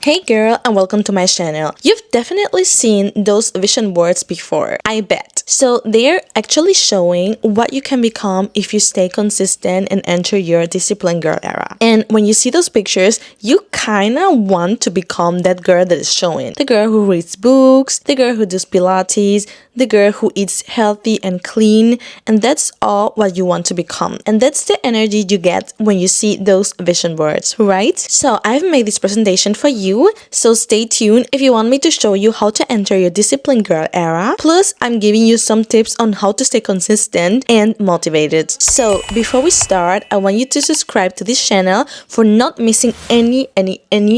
Hey girl, and welcome to my channel. You've definitely seen those vision boards before, I bet. So they're actually showing what you can become if you stay consistent and enter your discipline girl era. And when you see those pictures, you kinda want to become that girl that is showing. The girl who reads books, the girl who does Pilates, the girl who eats healthy and clean, and that's all what you want to become. And that's the energy you get when you see those vision boards, right? So I've made this presentation for you, so stay tuned if you want me to show you how to enter your discipline girl era. Plus, I'm giving you some tips on how to stay consistent and motivated. So before we start, I want you to subscribe to this channel for not missing any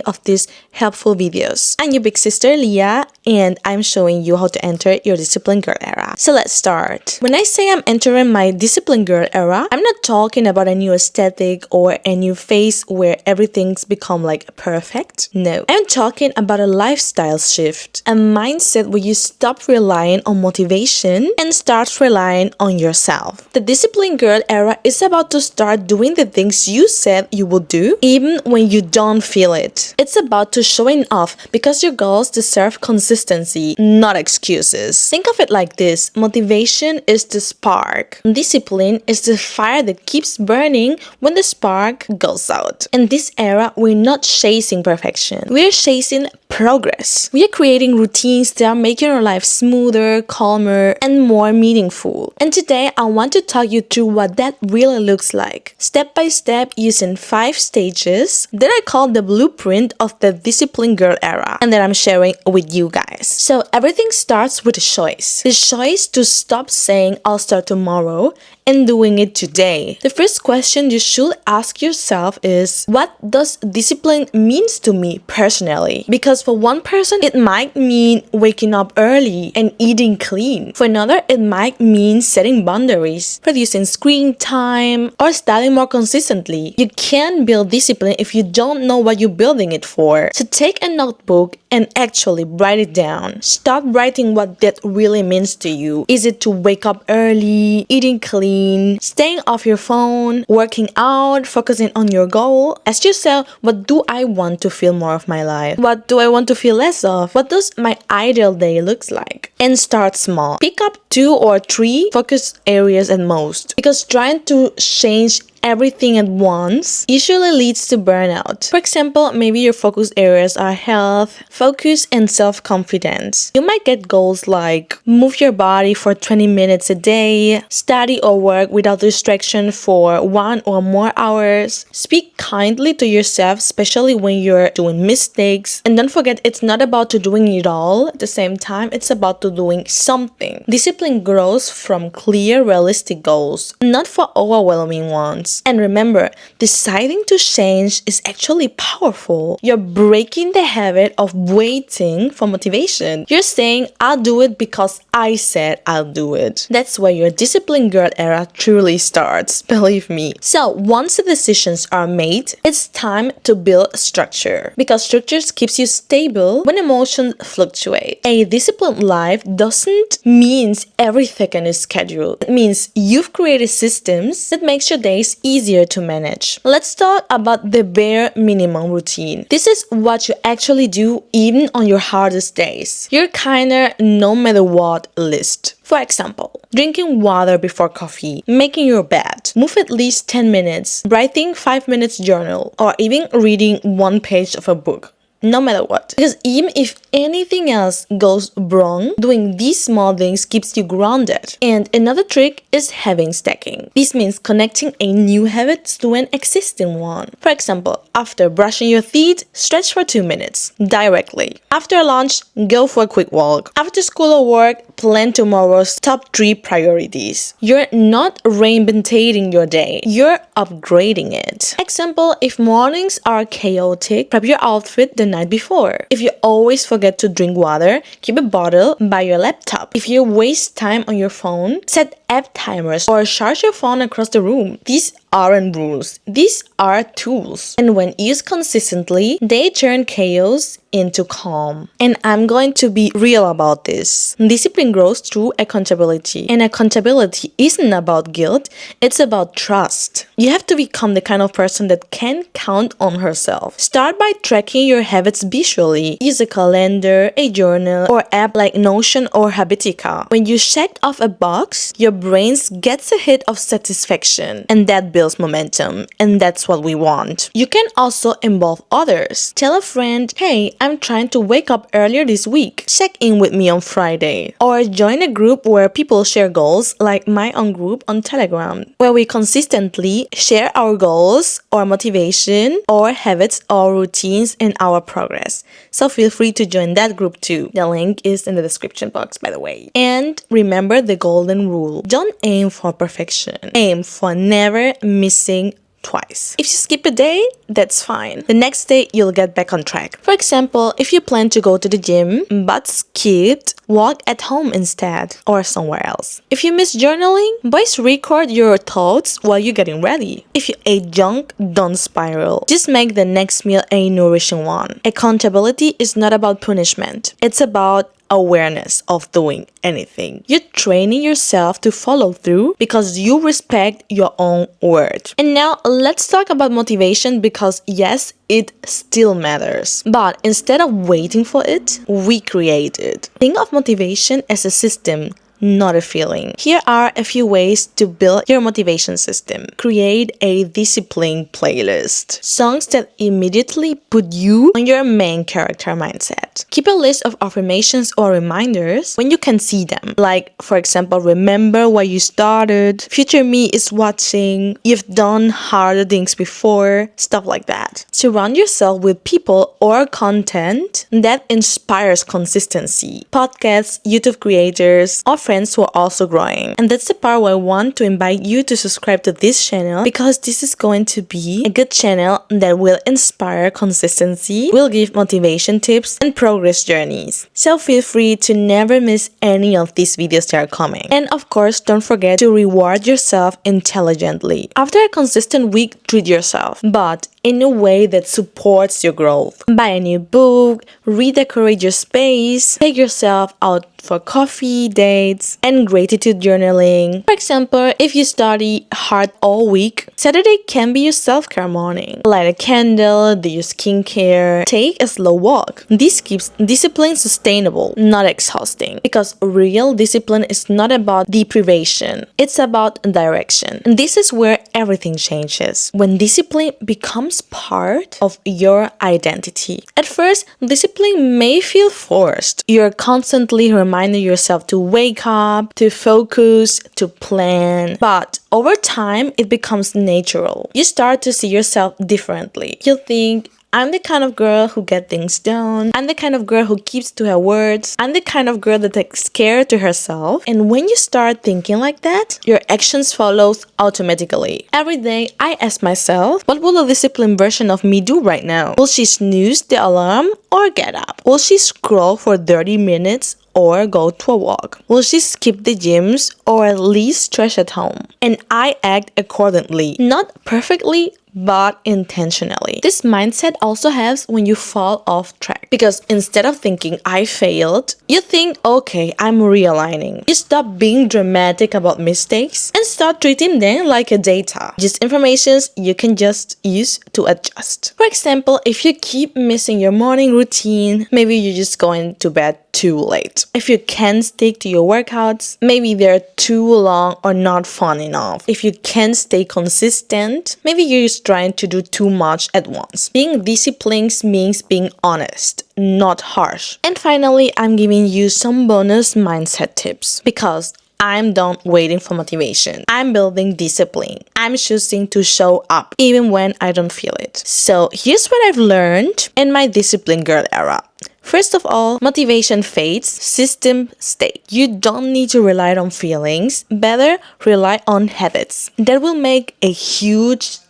of these helpful videos. I'm your big sister Leah, and I'm showing you how to enter your discipline girl era. So let's start. When I say I'm entering my discipline girl era, I'm not talking about a new aesthetic or a new phase where everything's become like perfect. No, I'm talking about a lifestyle shift, a mindset where you stop relying on motivation and start relying on yourself. The discipline girl era is about to start doing the things you said you would do even when you don't feel it. It's about to showing off because your goals deserve consistency, not excuses. Think of it like this: motivation is the spark. Discipline is the fire that keeps burning when the spark goes out. In this era, we're not chasing perfection. We're chasing progress. We are creating routines that are making our life smoother, calmer, and more meaningful. And today, I want to talk you through what that really looks like, step by step, using 5 stages that I call the blueprint of the discipline girl era, and that I'm sharing with you guys. So everything starts with a choice. The choice to stop saying I'll start tomorrow and doing it today. The first question you should ask yourself is, what does discipline means to me personally? Because for one person, it might mean waking up early and eating clean. For another, it might mean setting boundaries, reducing screen time, or studying more consistently. You can't build discipline if you don't know what you're building it for. So take a notebook and actually write it down. Start writing what that really means to you. Is it to wake up early, eating clean, staying off your phone, working out, focusing on your goal? Ask yourself, what do I want to feel more of my life? What do I want to feel less of? What does my ideal day looks like? And start small. Pick up 2 or 3 focus areas at most, because trying to change everything at once usually leads to burnout. For example, maybe your focus areas are health, focus, and self-confidence. You might get goals like move your body for 20 minutes a day, study or work without distraction for 1 or more hours, speak kindly to yourself, especially when you're doing mistakes, and don't forget, it's not about to doing it all at the same time, it's about to doing something. Discipline grows from clear, realistic goals, not for overwhelming ones. And remember, deciding to change is actually powerful. You're breaking the habit of waiting for motivation. You're saying, I'll do it because I said I'll do it. That's where your discipline girl era truly starts, believe me. So once the decisions are made, it's time to build structure, because structure keeps you stable when emotions fluctuate. A disciplined life doesn't mean everything is scheduled. It means you've created systems that makes your days easier to manage. Let's talk about the bare minimum routine. This is what you actually do even on your hardest days. Your kinda no matter what list. For example, drinking water before coffee, making your bed, move at least 10 minutes, writing 5 minutes journal, or even reading 1 page of a book. No matter what. Because even if anything else goes wrong, doing these small things keeps you grounded. And another trick is having stacking. This means connecting a new habit to an existing one. For example, after brushing your teeth, stretch for 2 minutes directly. After lunch, go for a quick walk. After school or work, plan tomorrow's top 3 priorities. You're not reinventing your day, you're upgrading it. Example, if mornings are chaotic, prep your outfit the night before. If you always forget to drink water, keep a bottle by your laptop. If you waste time on your phone, set app timers or charge your phone across the room. These aren't rules. These are tools. And when used consistently, they turn chaos into calm. And I'm going to be real about this. Discipline grows through accountability. And accountability isn't about guilt, it's about trust. You have to become the kind of person that can count on herself. Start by tracking your habits visually. Use a calendar, a journal, or app like Notion or Habitica. When you check off a box, your brain gets a hit of satisfaction, and that builds momentum, and that's what we want. You can also involve others. Tell a friend, hey, I'm trying to wake up earlier this week. Check in with me on Friday. Or join a group where people share goals, like my own group on Telegram, where we consistently share our goals, or motivation, or habits, or routines, and our progress. So feel free to join that group too. The link is in the description box, by the way. And remember the golden rule. Don't aim for perfection. Aim for never missing twice. If you skip a day, that's fine. The next day, you'll get back on track. For example, if you plan to go to the gym but skipped, walk at home instead or somewhere else. If you miss journaling, voice record your thoughts while you're getting ready. If you ate junk, don't spiral. Just make the next meal a nourishing one. Accountability is not about punishment. It's about awareness of doing anything. You're training yourself to follow through because you respect your own word. And now let's talk about motivation, because yes, it still matters. But instead of waiting for it, we create it. Think of motivation as a system, not a feeling. Here are a few ways to build your motivation system. Create a discipline playlist. Songs that immediately put you on your main character mindset. Keep a list of affirmations or reminders when you can see them. Like, for example, remember why you started, future me is watching, you've done harder things before, stuff like that. Surround yourself with people or content that inspires consistency. Podcasts, YouTube creators, or friends who are also growing. And that's the part where I want to invite you to subscribe to this channel, because this is going to be a good channel that will inspire consistency, will give motivation tips and progress journeys. So feel free to never miss any of these videos that are coming. And of course, don't forget to reward yourself intelligently. After a consistent week, treat yourself, but in a way that supports your growth. Buy a new book, redecorate your space, take yourself out for coffee dates, and gratitude journaling. For example, if you study hard all week, Saturday can be your self-care morning. Light a candle, do your skincare, take a slow walk. This keeps discipline sustainable, not exhausting. Because real discipline is not about deprivation, it's about direction. And this is where everything changes. When discipline becomes part of your identity. At first, discipline may feel forced. You're constantly reminding yourself to wake up, to focus, to plan. But over time, it becomes natural. You start to see yourself differently. You think, I'm the kind of girl who gets things done. I'm the kind of girl who keeps to her words. I'm the kind of girl that takes care to herself. And when you start thinking like that, your actions follow automatically. Every day, I ask myself, what will a disciplined version of me do right now? Will she snooze the alarm or get up? Will she scroll for 30 minutes or go to a walk? Will she skip the gyms or at least stretch at home? And I act accordingly. Not perfectly, but intentionally. This mindset also helps when you fall off track. Because instead of thinking, I failed, you think, okay, I'm realigning. You stop being dramatic about mistakes and start treating them like a data. Just information you can just use to adjust. For example, if you keep missing your morning routine, maybe you're just going to bed too late. If you can't stick to your workouts, maybe they're too long or not fun enough. If you can't stay consistent, maybe you're just trying to do too much at once. Being disciplined means being honest, not harsh. And finally, I'm giving you some bonus mindset tips, because I'm done waiting for motivation. I'm building discipline. I'm choosing to show up even when I don't feel it. So here's what I've learned in my discipline girl era. First of all, motivation fades, system stays. You don't need to rely on feelings, better rely on habits. That will make a huge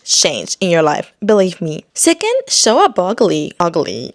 change in your life, believe me. Second, show up ugly.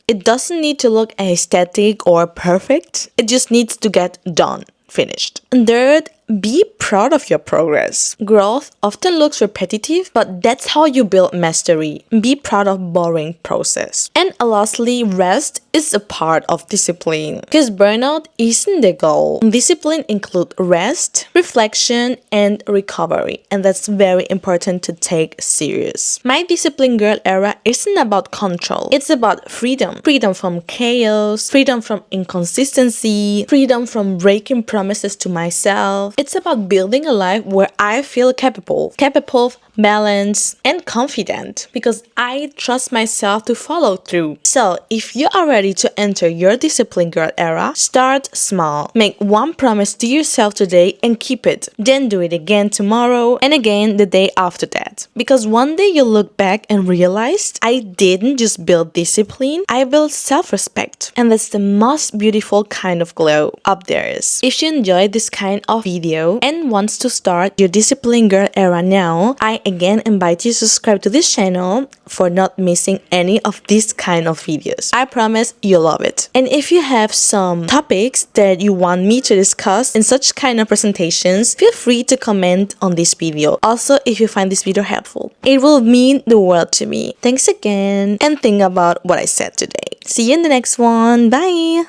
It doesn't need to look aesthetic or perfect. It just needs to get done. Finished. And third, be proud of your progress. Growth often looks repetitive, but that's how you build mastery. Be proud of boring process. And lastly, rest is a part of discipline, because burnout isn't the goal. Discipline includes rest, reflection, and recovery, and that's very important to take serious. My discipline girl era isn't about control. It's about freedom. Freedom from chaos, freedom from inconsistency, freedom from breaking promises to myself. It's about building a life where I feel capable of balance and confident, because I trust myself to follow through. So if you are ready to enter your discipline girl era, start small. Make one promise to yourself today and keep it. Then do it again tomorrow and again the day after that. Because one day you'll look back and realize I didn't just build discipline, I built self-respect. And that's the most beautiful kind of glow up there is. If you enjoyed this kind of video and wants to start your discipline girl era now, I again invite you to subscribe to this channel for not missing any of these kind of videos. I promise you'll love it. And if you have some topics that you want me to discuss in such kind of presentations, feel free to comment on this video. Also, if you find this video helpful, it will mean the world to me. Thanks again, and think about what I said today. See you in the next one. Bye!